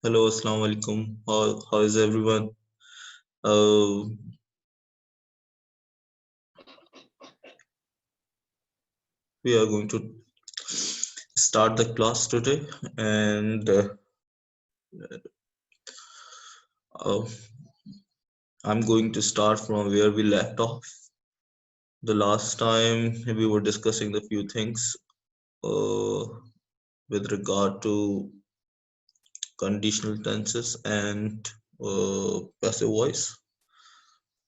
Hello, Assalamu alaikum. How is everyone? Uh, we are going to start the class today, and uh, I'm going to start from where we left off. The last time we were discussing the few things uh, with regard to conditional tenses and passive voice.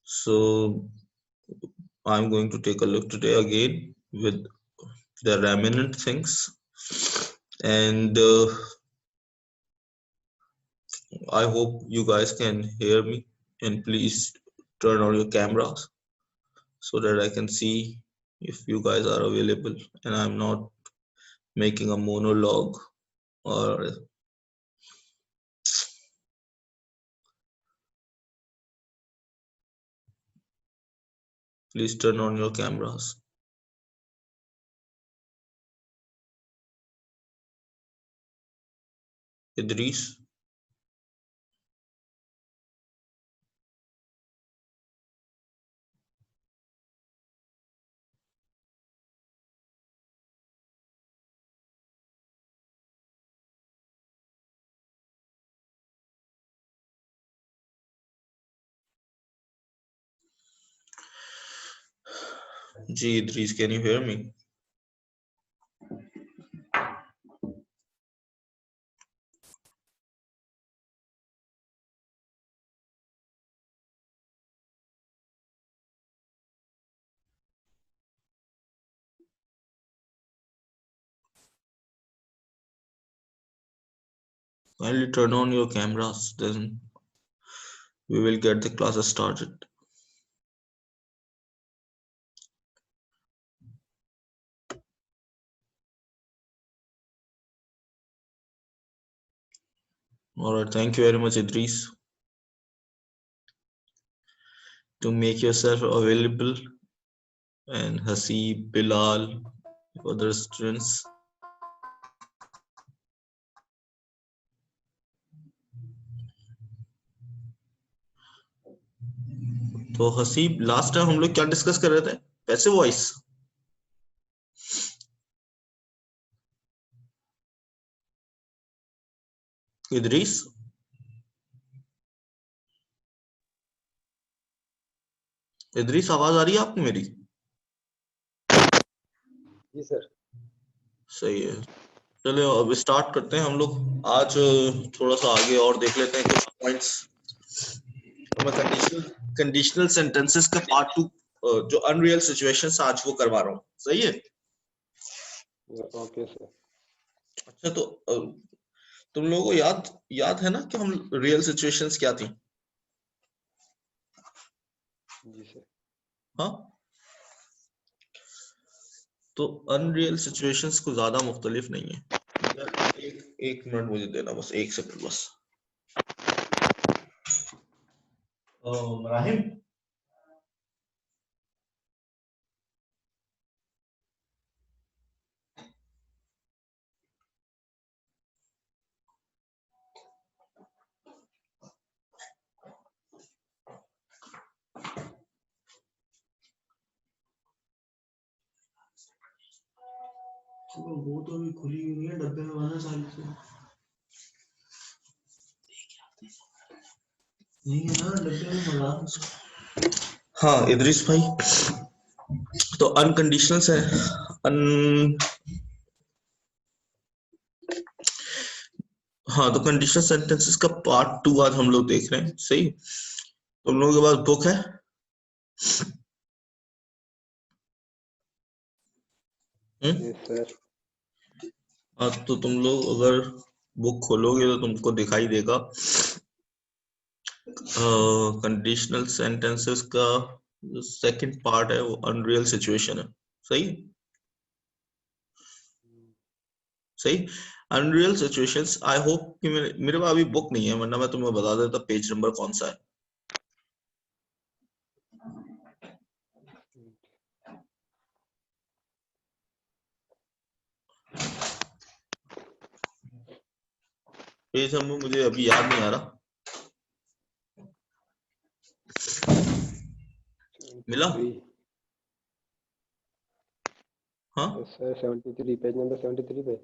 So I'm going to take a look today again with the remnant things, and I hope you guys can hear me, and please turn on your cameras so that I can see if you guys are available and I'm not making a monologue. Or please turn on your cameras. Idris, Ji Idris, can you hear me? Kindly turn on your cameras, then we will get the classes started. Alright, thank you very much, Idris. To make yourself available, and Hasib, Bilal, other students. तो Haseeb, last time हम लोग क्या discuss कर रहे थे? Passive voice. Idris, Idris आवाज आ रही है आपको मेरी? जी सर. सही है. चलिए अब स्टार्ट करते हैं हम लोग. आज थोड़ा सा आगे और देख लेते हैं कुछ पॉइंट्स. तो मैं कंडीशनल सेंटेंसेस का पार्ट 2 जो अनरियल सिचुएशंस आज वो करवा रहा हूँ. सही है. Okay sir. अच्छा, तो तुम लोगों को याद है ना कि हम रियल सिचुएशंस क्या थी? जी सर. हाँ, तो अनरियल सिचुएशंस को ज्यादा मुख्तलिफ नहीं है. एक मिनट मुझे देना, बस एक सेकंड बस. राहिम, वो तो अभी खुली हुई है, डब्बे में बंद चालू से नहीं है ना, डब्बे में मंगा. हाँ इदरीस भाई, तो अनकंडीशनल से हाँ, तो कंडीशनल सेंटेंसेस का पार्ट 2 आज हम लोग देख रहे हैं. सही. तुम लोगों के पास बुक है? सर. हाँ, तो तुम लोग अगर बुक खोलोगे तो तुमको दिखाई देगा कंडीशनल सेंटेंसेस का जो सेकंड पार्ट है वो अनरियल सिचुएशन है. सही. सही. अनरियल सिचुएशंस, आई होप कि मेरे पास अभी बुक नहीं है, वरना मैं तुम्हें बता देता पेज नंबर कौन सा है. पेज नंबर मुझे अभी याद नहीं आ रहा, मिला? 73 हाँ, सर 73 पेज नंबर 73 पे पेज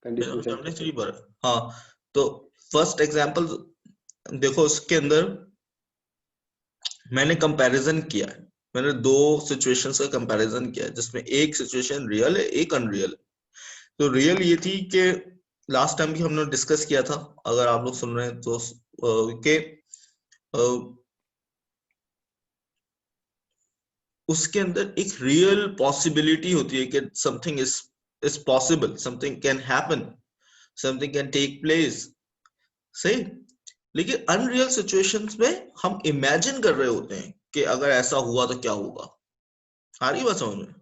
कंडीशनल नंबर सेंटेंस। 73 पर। हाँ, तो फर्स्ट एग्जांपल देखो, उसके अंदर मैंने कंपैरिजन किया है। मैंने दो सिचुएशंस का कंपैरिजन किया है, जिसमें एक सिचुएशन रियल है, एक अनरियल है। तो रियल ये थी कि लास्ट टाइम भी हमने डिस्कस किया था, अगर आप लोग सुन रहे हैं तो, कि उसके अंदर एक रियल पॉसिबिलिटी होती है कि something is possible, something can happen, something can take place, सही। लेकिन अनरियल सिचुएशंस में हम इमेजिन कर रहे होते हैं कि अगर ऐसा हुआ तो क्या होगा। आ रही बात समझ में?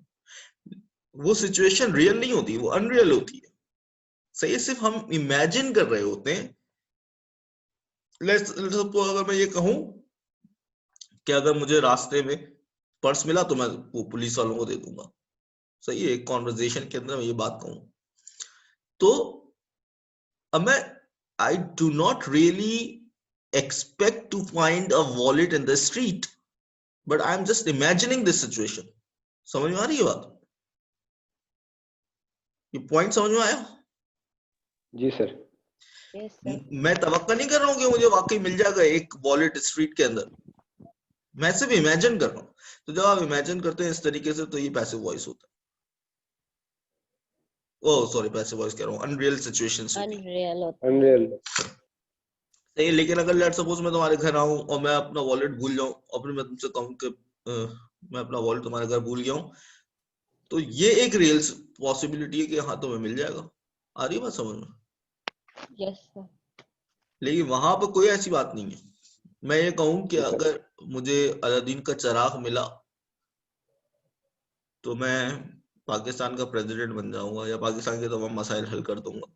वो सिचुएशन रियल नहीं होती, वो अनरियल होती है, सही। सिर्फ हम इमेजिन कर रहे होते हैं। लेट्स सपोज अगर मैं ये कहूं कि अगर मुझे रास्ते में पर्स मिला तो मैं वो पुलिस वालों को दे दूंगा, सही है। एक कॉन्वर्जेशन के अंदर मैं ये बात कहूं तो अब मैं, I do not really expect to find a wallet in the street, but I'm just imagining this situation. समझ में आ रही है बात? ये पॉइंट समझ में आया? जी सर। Yes sir. मैं तवक्का नहीं कर रहा हूँ कि मुझे वाकई मिल जाएगा एक वॉलेट स्ट्रीट के अंदर, मैं सिर्फ इमेजिन कर रहा हूँ। तो जब आप इमेजिन करते हैं इस तरीके से, तो ये पैसिव वॉइस होता है। ओह सॉरी, पैसिव वॉइस कह रहा हूँ, अनरियल सिचुएशंस होती है, अनरियल होता है। अनरियल। सही है। लेकिन अगर लेट सपोज मैं तुम्हारे घर आऊं और मैं अपना वॉलेट भूल जाऊं, और फिर मैं तुमसे कहूं कि मैं अपना वॉलेट तुम्हारे घर भूल गया हूं, तो ये एक रियल पॉसिबिलिटी है कि हाँ तुम्हें मिल जाएगा। आ रही है बात समझ में? Yes sir. लेकिन वहां पर कोई ऐसी बात नहीं है। मैं ये कहूं कि जी सर। अगर मुझे अलादीन का चिराग मिला तो मैं पाकिस्तान का प्रेसिडेंट बन जाऊंगा, या पाकिस्तान के तमाम मसाइल हल कर दूंगा।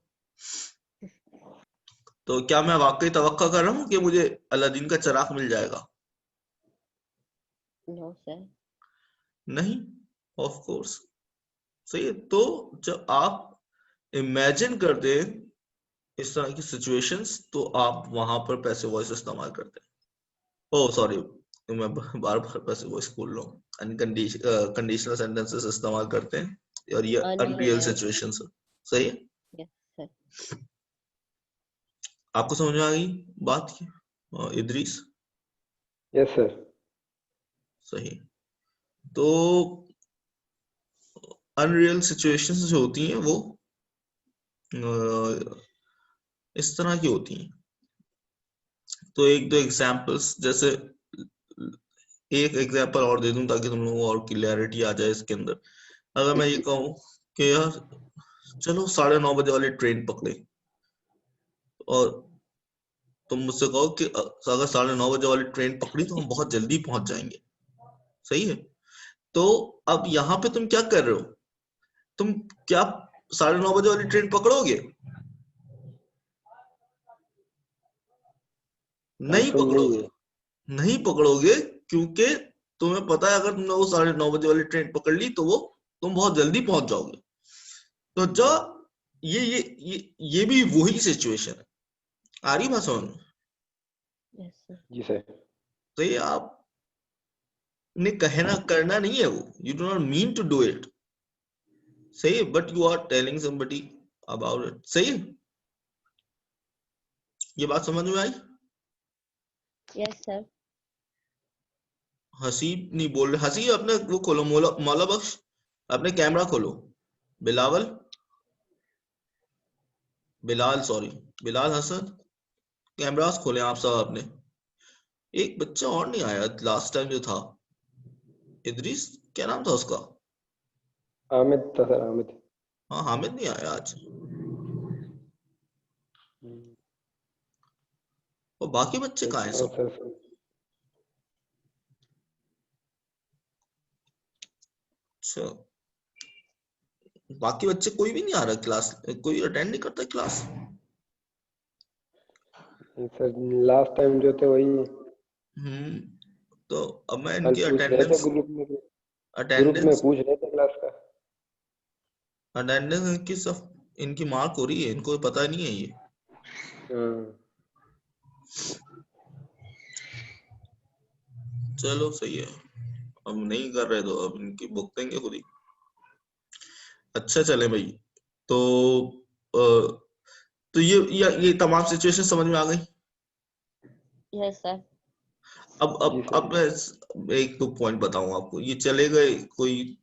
तो क्या मैं वाकई तवक्का कर रहा हूँ कि मुझे अलादीन का चिराग मिल जाएगा? No sir. नहीं, ऑफ कोर्स, सही है। तो जब आप इमेजिन करते हैं इस तरह की सिचुएशंस, तो आप वहां पर पैसिव वॉइस इस्तेमाल करते हैं। ओह सॉरी, मैं बार बार पैसिव वॉइस बोल रहा हूँ। कंडीशनल सेंटेंसेस इस्तेमाल करते हैं, और ये अनरियल अनरियल। सिचुएशंस है, सही है। Yes sir. आपको समझ में आ गई बात की, इदरीस? Yes sir. सही। तो अनरियल सिचुएशंस जो होती हैं वो इस तरह की होती हैं। तो एक दो एग्जांपल्स, जैसे एक एग्जांपल और दे दूं ताकि तुम लोगों को और क्लियरिटी आ जाए इसके अंदर। अगर मैं ये कहूं कि यार चलो 9:30 बजे वाली ट्रेन पकड़े, और तुम मुझसे कहो कि अगर 9:30 बजे वाली ट्रेन पकड़ी तो हम बहुत जल्दी पहुंच जाएंगे, सही है। तो अब यहाँ पे तुम क्या कर रहे हो? तुम क्या 9:30 बजे वाली ट्रेन पकड़ोगे? नहीं आंसर नहीं पकड़ोगे, है। नहीं पकड़ोगे, क्योंकि तुम्हें पता है अगर तुमने वो 9:30 बजे वाली ट्रेन पकड़ ली तो वो तुम बहुत जल्दी पहुंच जाओगे। तो जो ये भी वही सिचुएशन है। आ रही बात समझ में? Yes sir. जी सर। तो ये आपने कहना करना नहीं है, वो you do not mean to do it, सही है, but you are telling somebody about it, सही है। ये बात समझ में आई? Yes sir. हसीब नहीं बोल रहे, हसीब अपने वो खोलो, मौला मौला बख्श अपने कैमरा खोलो। बिलावल, बिलाल सॉरी, बिलाल हसन, कैमरास खोले आप सब अपने। एक बच्चा और नहीं आया लास्ट टाइम जो था, इदरीस, क्या नाम था उसका? आमिद था सर, आमिद। हाँ, हामिद नहीं आया आज। और बाकी बच्चे कहाँ हैं हाँ सब? सर। अच्छा, बाकी बच्चे कोई भी नहीं आ रहा क्लास, कोई अटेंड नहीं करता क्लास? सर लास्ट टाइम जो थे वही हम्म। तो अब मैं कल इनकी पूछ रहे थे ग्रुप में अटेंडेंस पूछ रहे थे क्लास का। अटेंडेंस इनकी सब, इनकी मार्क हो रही है, इनको पता नहीं है ये। चलो सही है, अब नहीं कर रहे तो अब इनकी भुगतेंगे खुद ही। अच्छा चले भाई, तो तो ये तमाम सिचुएशन समझ में आ गई। Yes, sir. अब मैं एक दो पॉइंट बताऊंगा आपको, ये चले गए कोई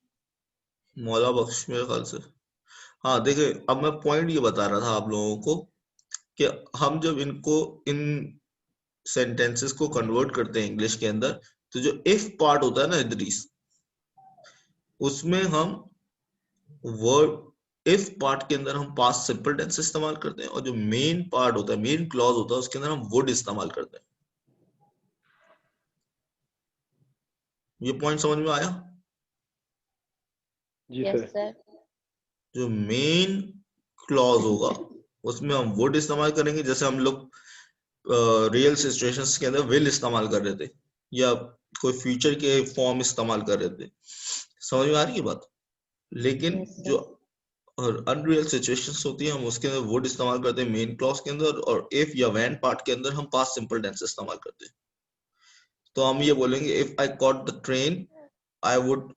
मौला बख्श मेरे ख्याल से। हाँ देखिए, अब मैं पॉइंट ये बता रहा था आप लोगों को कि हम जब इनको इन सेंटेंसेस को कन्वर्ट करते हैं इंग्लिश के अंदर, तो जो इफ पार्ट होता है ना इदरीस, उसमें हम वर्ड इफ पार्ट के अंदर हम पास्ट सिंपल टेंस इस्तेमाल करते हैं, और जो मेन पार्ट होता है, मेन क्लॉज होता है, उसके अंदर हम वुड इस्तेमाल करते हैं। ये पॉइंट समझ में आया? Yes, sir. जो मेन क्लॉज होगा उसमें हम वुड इस्तेमाल करेंगे, जैसे हम लोग रियल सिचुएशंस के अंदर विल इस्तेमाल कर रहे थे, या कोई फ्यूचर के फॉर्म इस्तेमाल कर रहे थे। समझ में आ रही है बात? लेकिन Yes, sir. जो अनरियल सिचुएशंस होती है, हम उसके अंदर वुड इस्तेमाल करते हैं मेन क्लॉज के अंदर, और इफ या व्हेन पार्ट के अंदर हम पास्ट सिंपल टेंस इस्तेमाल करते हैं। तो हम ये बोलेंगे, if I caught the train I would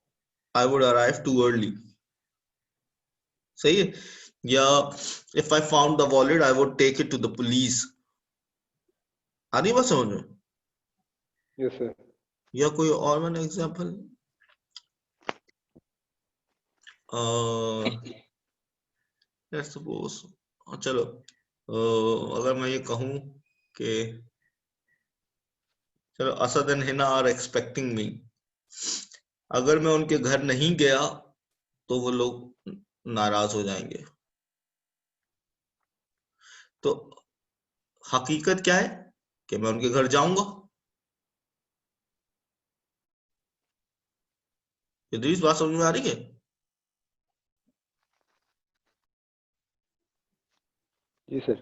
arrive too early. सही है? या if I found the wallet I would take it to the police. आ रही बात समझ में? Yes sir. या कोई और मैंने एग्जांपल, लेट्स सपोज, चलो अगर मैं ये कहूं कि चलो Asad and Hina are expecting me, अगर मैं उनके घर नहीं गया तो वो लोग नाराज हो जाएंगे। तो हकीकत क्या है कि मैं उनके घर जाऊंगा। ये बात समझ में आ रही है? जी सर।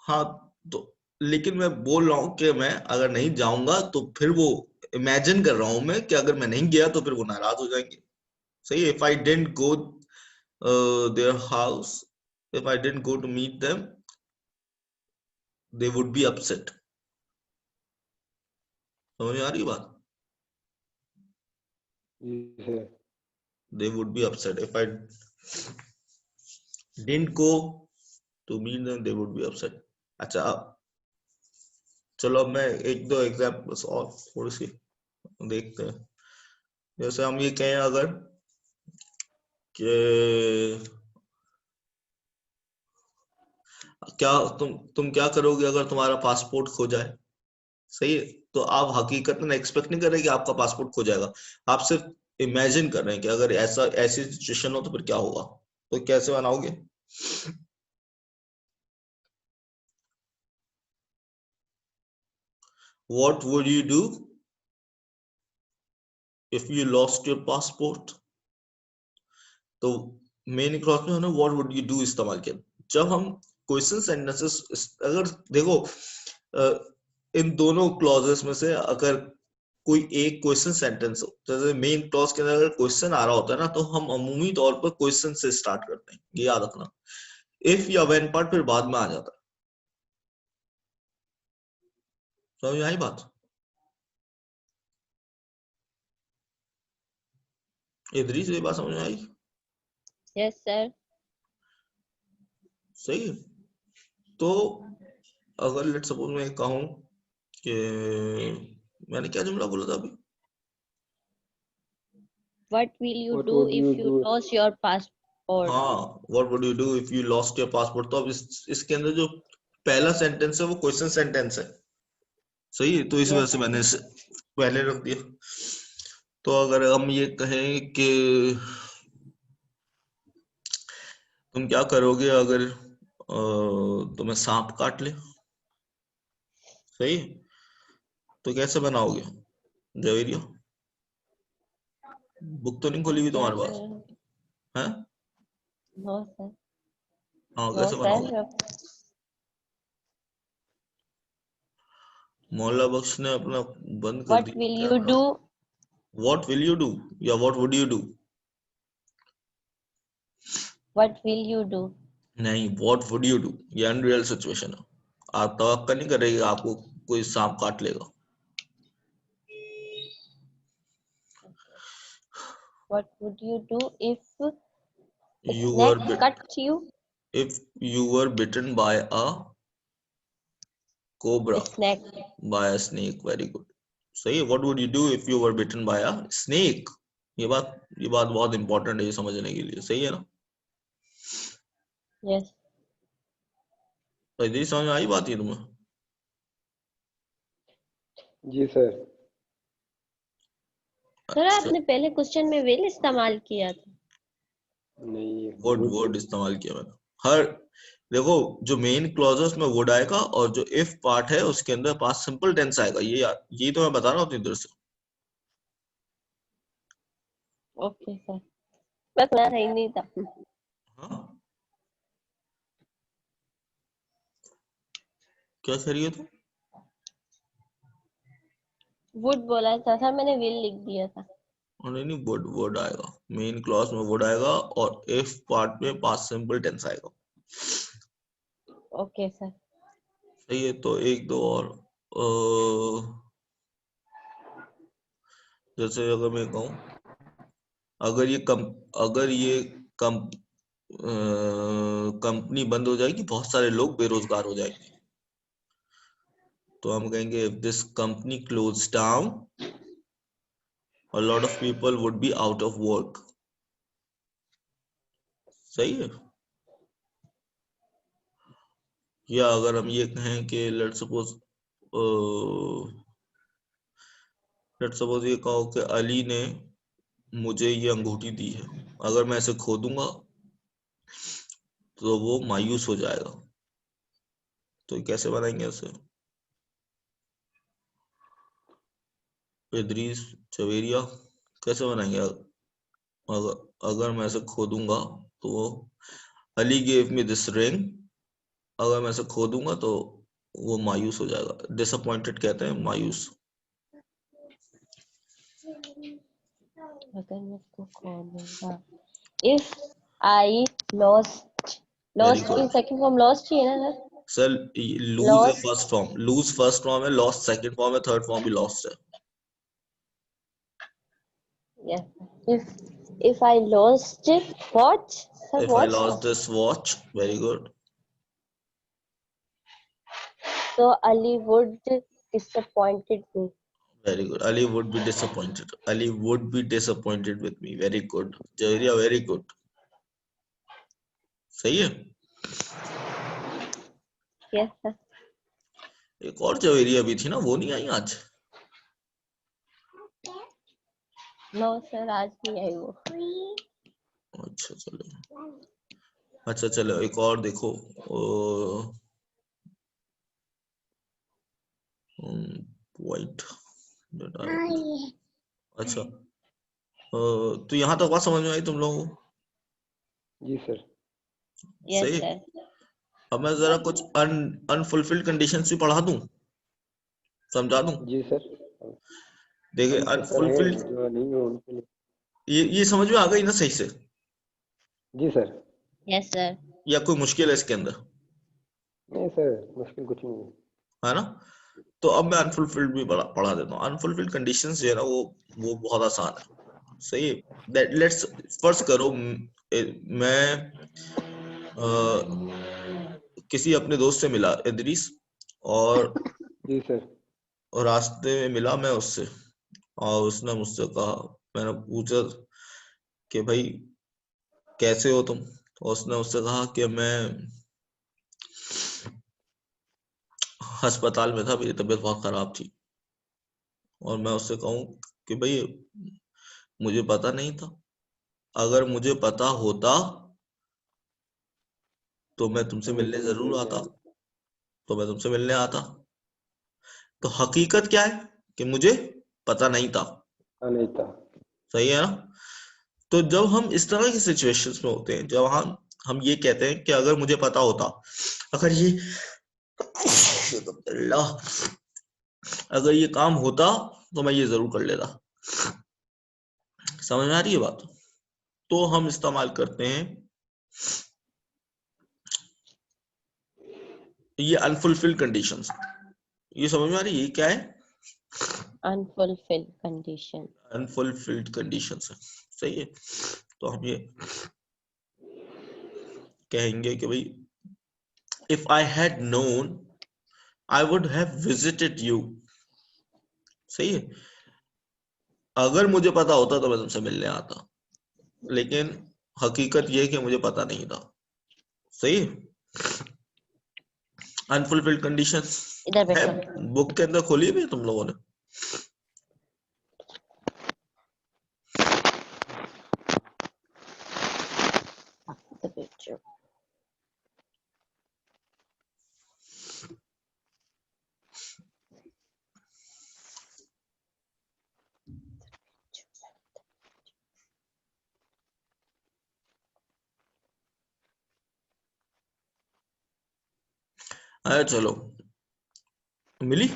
हाँ, तो लेकिन मैं बोल रहा हूं कि मैं अगर नहीं जाऊंगा तो फिर वो, इमेजिन कर रहा हूं मैं कि अगर मैं नहीं गया तो फिर वो नाराज हो जाएंगे। सही है? If I didn't go their house, if I didn't go to meet them, they would be upset. समझ में आ रही बात? जी sir. They would be upset if I didn't go to meet them, they would be upset। अच्छा, चलो अब मैं एक दो एग्जाम्पल्स और थोड़ी सी देखते हैं। जैसे हम ये कहें अगर कि क्या तुम क्या करोगे अगर तुम्हारा पासपोर्ट खो जाए। सही है? तो आप हकीकत में एक्सपेक्ट नहीं कर रहे कि आपका पासपोर्ट खो जाएगा, आप सिर्फ इमेजिन कर रहे हैं कि अगर ऐसी सिचुएशन हो तो फिर क्या होगा। तो कैसे बनाओगे? What would you do if you lost your passport? तो मेन क्लॉज में हमने व्हाट वुड यू डू इस्तेमाल किया। जब हम क्वेश्चन सेंटेंसेस, अगर देखो इन दोनों क्लॉजेस में से अगर कोई एक क्वेश्चन सेंटेंस हो, जैसे मेन क्लॉज के अंदर अगर क्वेश्चन आ रहा होता है ना, तो हम अमूमी तौर पर क्वेश्चन से स्टार्ट करते हैं, ये याद रखना। इफ या व्हेन पार्ट फिर बाद में आ जाता है। समझ आई बात? इधर से बात समझ में आई? Yes, sir. सही है? तो अगर लेट सपोज मैं कहूं कि मैंने क्या जुमला बोला था अभी? What will you What do would you if you do? lost your passport? हाँ, what would you do if you lost your passport. तो अब इसके अंदर जो पहला सेंटेंस है वो क्वेश्चन सेंटेंस है। सही है? तो इस वजह Yes, से मैंने इसे पहले रख दिया। तो अगर हम ये कहें कि तुम क्या करोगे अगर तुम्हें सांप काट ले। सही है? तो कैसे बनाओगे जवेरिया? बुक तो नहीं खोली हुई तुम्हारे पास है? no, sir. हाँ, No, कैसे sir. बनाओगे? मौला बख्श ने अपना बंद कर What दिया will you camera. do? What will you do या what would you do? What will you do? नहीं, व्हाट वुड यू डू, ये अनरियल सिचुएशन है। आप तवक्का नहीं कर रहे कि आपको कोई सांप काट लेगा। What would you do if a You snake were cut you? if you were bitten by a cobra, A snake. by a snake, very good, सही है। What would you do if you were bitten by a snake? ये बात बहुत important है ये समझने के लिए, सही है ना। Yes. तो इधर समझ में आई बात ये तुम्हें? जी सर। सर आपने पहले क्वेश्चन में will इस्तेमाल किया था। नहीं, वुड इस्तेमाल किया मैंने। हर देखो, जो मेन क्लॉज है उसमें वुड आएगा, और जो इफ पार्ट है उसके अंदर पास्ट सिंपल टेंस आएगा। ये तो मैं बता रहा हूँ इधर से। ओके सर, बस मैं सही नहीं था। हाँ, क्या कह रही हो तुम? वुड बोला था सर, मैंने will लिख दिया था। नहीं नहीं, वुड आएगा, मेन क्लॉज में वुड आएगा, और इफ पार्ट में पास्ट सिंपल टेंस आएगा। Okay sir. सही है। तो एक दो और, जैसे अगर मैं कहूँ, अगर ये कंपनी बंद हो जाएगी, बहुत सारे लोग बेरोजगार हो जाएंगे, तो हम कहेंगे if this company closed down, a lot of people would be out of work। सही है। या अगर हम ये कहें कि लेट्स सपोज ये कहो कि अली ने मुझे ये अंगूठी दी है, अगर मैं इसे खो दूंगा तो वो मायूस हो जाएगा, तो कैसे बनाएंगे उसे? इदरीस चवेरिया, कैसे बनाएंगे? अगर मैं इसे खो दूंगा तो वो, Ali gave me this ring, अगर मैं इसे खो दूंगा तो वो मायूस हो जाएगा। डिसअपॉइंटेड कहते हैं मायूस। अगर मैं इसको खो दूंगा, if I lost वेरी की गुड सेकंड फॉर्म लॉस्ट ही है ना सर। सर? लूज है Lost, first form, lose first form है, लॉस्ट सेकंड फॉर्म है, थर्ड फॉर्म भी लॉस्ट है। yes. If I lost watch, sir, if I watch, lost this watch, very good. so Ali would disappointed me. Very good. Ali would be disappointed. Ali would be disappointed with me. Very good. Jawariya, very good. सही है। Yes sir. एक और जवेरिया भी थी ना, वो नहीं आई आज? No sir, आज नहीं आई वो। अच्छा चलो, एक और देखो। पॉइंट। अच्छा, तो यहाँ तक बात समझ में आई तुम लोगों को? जी सर। Yes सही। sir. अब मैं जरा कुछ अनफुलफिल्ड कंडीशंस भी पढ़ा दूं, समझा दूं। जी सर। देखिए, हम तो सर हैं, अनफुलफिल्ड, जो नहीं हो उनके लिए। ये समझ में आ गई ना सही से, जी सर। Yes sir. या कोई मुश्किल है इसके अंदर? नहीं सर, मुश्किल कुछ नहीं है। है ना। तो अब मैं अनफुलफिल्ड भी पढ़ा देता हूँ। अनफुलफिल्ड कंडीशंस जो है ना, वो बहुत आसान है। सही। लेट्स फर्स्ट करो, मैं किसी अपने दोस्त से मिला, इदरीस, और जी सर। रास्ते में मिला मैं उससे, और उसने मुझसे कहा, मैंने पूछा कि भाई कैसे हो तुम, तो उसने मुझसे कहा कि मैं अस्पताल में था, मेरी तबीयत बहुत खराब थी। और मैं उससे कहूँ कि भाई मुझे पता नहीं था, अगर मुझे पता होता तो मैं तुमसे मिलने जरूर आता, तो मैं तुमसे मिलने आता। तो हकीकत क्या है कि मुझे पता नहीं था। हाँ, नहीं था। सही है ना। तो जब हम इस तरह की सिचुएशंस में होते हैं, जब हम ये कहते हैं कि अगर मुझे पता होता, अगर ये अल्लाह, अगर ये काम होता तो मैं ये जरूर कर लेता। समझ में आ रही है बात? तो हम इस्तेमाल करते हैं ये अनफुलफिल्ड कंडीशंस, ये समझ में आ रही है ये क्या है? unfulfilled condition. अनफुलफिल्ड कंडीशंस है, सही है। तो हम ये कहेंगे कि भाई if I had known I would have visited you, सही है। अगर मुझे पता होता तो मैं तुमसे मिलने आता, लेकिन हकीकत ये है कि मुझे पता नहीं था, सही है। अनफुलफिल्ड कंडीशंस इधर है, बैठो। बुक के अंदर खोली भी है तुम लोगों ने? इधर बैठो। अरे चलो, मिली?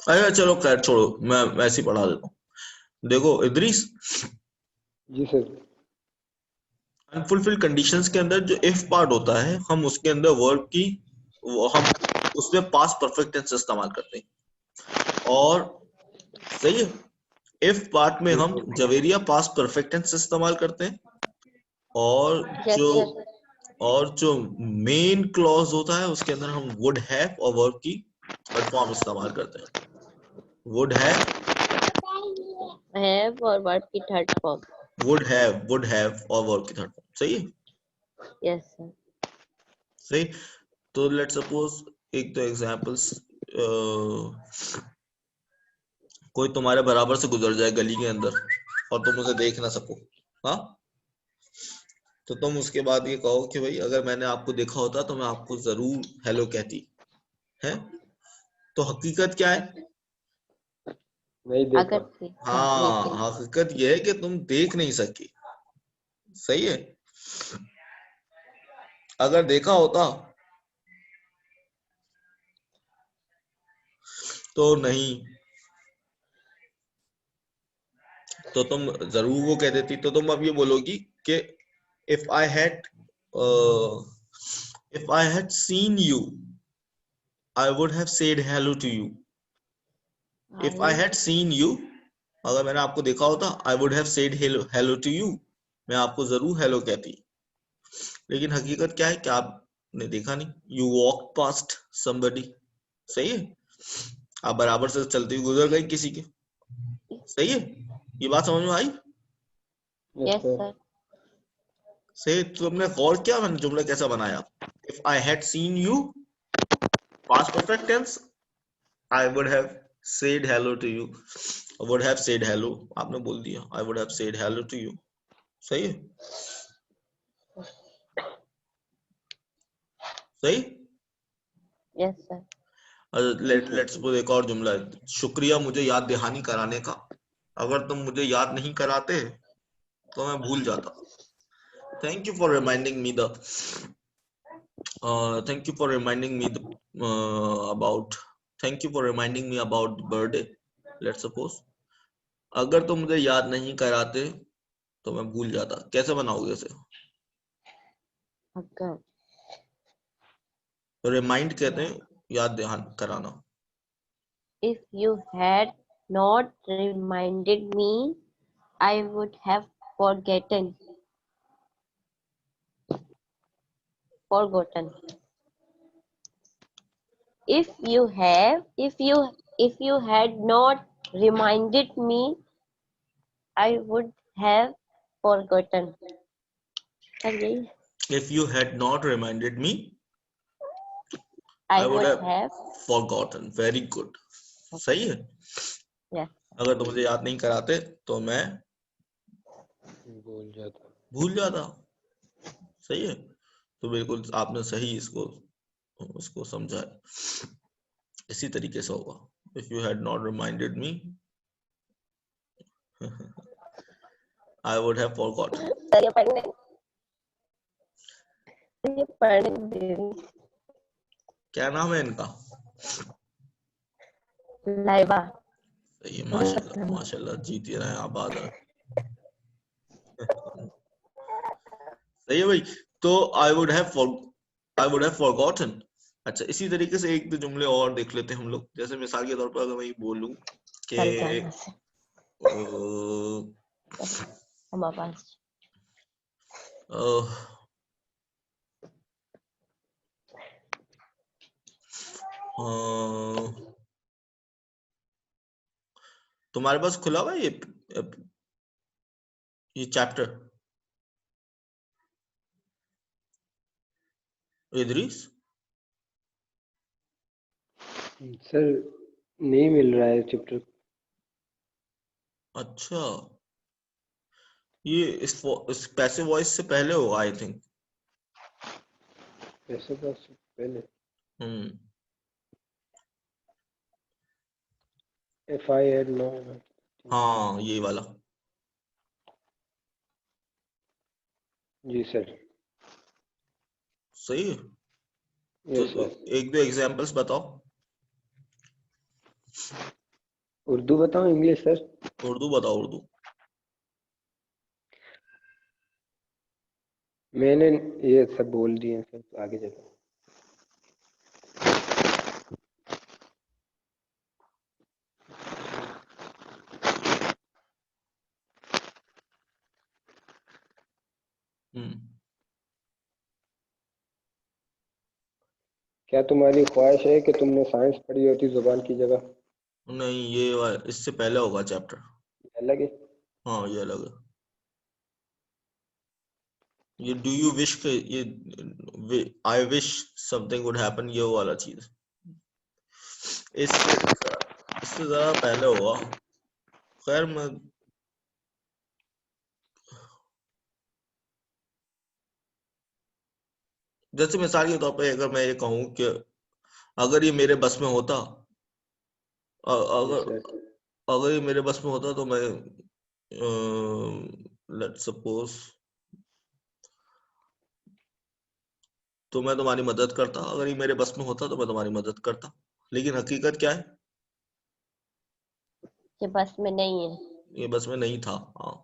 अरे चलो खैर छोड़ो, मैं ऐसे ही पढ़ा देता हूँ। देखो इदरीस, जी सर। अनफुलफिल्ड कंडीशंस के अंदर जो इफ पार्ट होता है, हम उसके अंदर वर्ब की हम उसमें पास्ट परफेक्ट टेंस इस्तेमाल करते हैं, और सही है। इफ पार्ट में जी हम sir. Javeria past perfect tense इस्तेमाल करते हैं, और Yes, जो sir. मेन क्लॉज होता है उसके अंदर हम वुड हैव और वर्ब की थर्ड फॉर्म इस्तेमाल करते हैं। वुड हैव, Have और verb की third form. वुड हैव और वर्ब की थर्ड फॉर्म, सही है। Yes, sir. सही। तो लेट सपोज एक तो एग्जांपल्स, कोई तुम्हारे बराबर से गुजर जाए गली के अंदर और तुम उसे देख ना सको, हाँ, तो तुम उसके बाद ये कहो कि भाई अगर मैंने आपको देखा होता तो मैं आपको जरूर हेलो कहती है। तो हकीकत क्या है? नहीं अगर देखा। देखा हाँ, लेकिन हकीकत ये है कि तुम देख नहीं सकी, सही है। अगर देखा होता तो नहीं, तो तुम जरूर वो कह देती। तो तुम अब ये बोलोगी कि if I had seen you I would have said hello to you. If I had seen you, अगर मैंने आपको देखा होता, I would have said hello to you, मैं आपको जरूर हेलो कहती। लेकिन हकीकत क्या है कि आपने देखा नहीं, यू वॉक पास्ट समबडी, सही है। आप बराबर से चलती हुई गुजर गई किसी के, सही है। ये बात समझ में आई? Yes yes, sir. sir. सही। तुमने गौर किया मैंने जुमला कैसा बनाया? If I had seen you, past perfect tense, I would have said hello to you, would have said hello, आपने बोल दिया I would have said hello to you, सही है। सही। Yes, sir. लेट्स सपोज एक और जुमला है, शुक्रिया मुझे याद दहानी कराने का, अगर तुम मुझे याद नहीं कराते तो मैं भूल जाता। Thank you for reminding me the thank you for reminding me about thank you for reminding me about birthday. Let's suppose अगर तुम मुझे याद नहीं कराते तो मैं भूल जाता, कैसे बनाओगे इसे? अगर तो रिमाइंड कहते हैं याद ध्यान कराना। if you had not reminded me, I would have forgotten. Forgotten. If you had not reminded me, I would have forgotten. Sir यही If you had not reminded me, I I would would have have forgotten. Very good. सही है। yes. अगर तुम मुझे याद नहीं कराते तो मैं भूल जाता। भूल जाता, सही है। तो बिल्कुल आपने सही इसको उसको समझा है। इसी तरीके से होगा. If you had not reminded me, I would have forgotten. Sir ये पढ़ने दे रही क्या नाम है इनका? लाइबा. सही है, माशाल्लाह माशाल्लाह, जीती रहे, आबाद रहे. सही है भाई. तो I would have forgotten. अच्छा, इसी तरीके से एक दो जुमले और देख लेते हैं हम लोग. जैसे मिसाल के तौर पर अगर मैं ये बोलूं कि चल जाना से हमारे पास तुम्हारे पास खुला हुआ है ये चैप्टर इदरीस? सर नहीं मिल रहा है चैप्टर. अच्छा, ये इस पैसिव वॉइस से पहले होगा आई थिंक. ऐसे बस पहले if I had known. हाँ, ये वाला. जी सर. सही है. यस तो सर. एक दो एग्जांपल्स बताओ. उर्दू बताऊं इंग्लिश सर? उर्दू बताओ, उर्दू. मैंने ये सब बोल दिए सर, तो आगे चलो. क्या तुम्हारी ख्वाहिश है कि तुमने साइंस पढ़ी होती जुबान की जगह? नहीं, ये इससे पहले होगा चैप्टर. अलग है. हाँ, ये अलग है. ये डू यू विश के ये I wish something would happen, ये वाला चीज. इससे जरा पहले होगा. खैर, मैं जैसे मिसाल के तौर पे अगर मैं ये कहूँ कि अगर ये मेरे बस में होता, अगर अगर ये मेरे बस में होता तो मैं लेट्स सपोज तो मैं तुम्हारी मदद करता. अगर ये मेरे बस में होता तो मैं तुम्हारी मदद करता. लेकिन हकीकत क्या है? ये बस में नहीं है. ये बस में नहीं था. हाँ.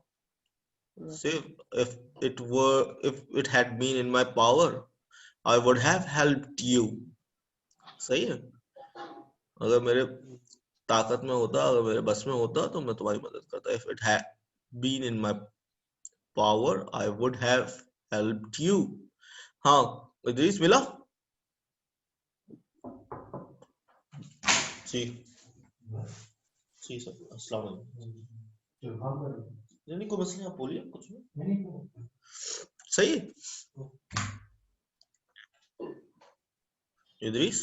Say if it had been in my power, I would have helped you. सही है. अगर मेरे ताकत में होता, अगर मेरे बस में होता तो मैं तुम्हारी मदद करता. If it had been in my power, I would have helped you. हाँ, इदरीस मिला? जी जी सर, अस्सलाम वालेकुम. नहीं, कोई मसला, आप बोलिए कुछ नहीं. सही है. इदरीस,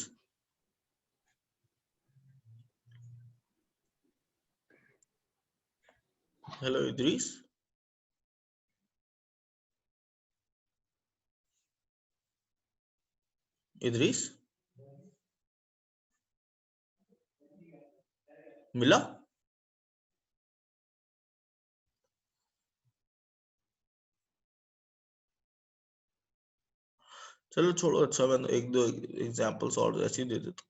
हेलो इदरीस. इदरीस मिला? चलो छोड़ो. अच्छा, मैं एक दो एग्जांपल्स और ऐसे ही दे देता.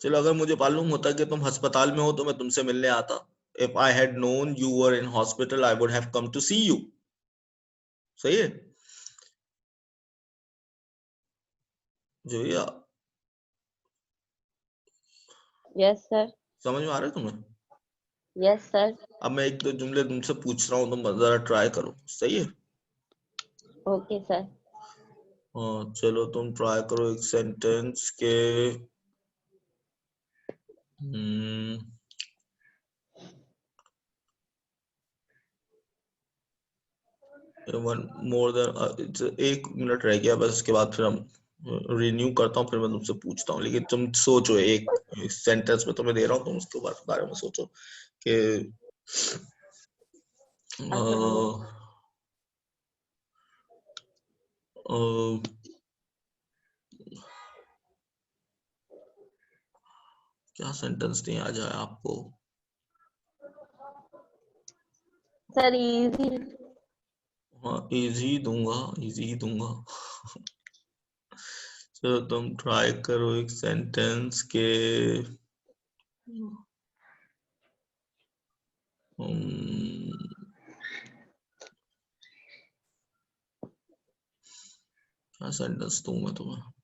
चलो, अगर मुझे मालूम होता कि तुम अस्पताल में हो तो मैं तुमसे मिलने आता. If I had known you were in hospital, I would have come to see you. सही है. जो या यस सर. समझ में आ रहा है तुम्हें? Yes sir. अब मैं एक दो जुमले तुमसे पूछ रहा हूँ, तुम जरा ट्राई करो. सही है. Okay sir. हाँ, चलो तुम ट्राई करो एक सेंटेंस के वन मोर देन 1 मिनट रह गया बस. इसके बाद फिर हम रिन्यू करता हूँ, फिर मैं तुमसे पूछता हूँ. लेकिन तुम सोचो, एक सेंटेंस में तुम्हें दे रहा हूँ, तुम उसके बारे में सोचो कि uh, uh, क्या सेंटेंस नहीं आ जाए आपको? Sir easy. हाँ, इजी दूंगा, इजी दूंगा। चलो तुम ट्राई करो एक सेंटेंस के क्या सेंटेंस दूं मैं तुम्हें?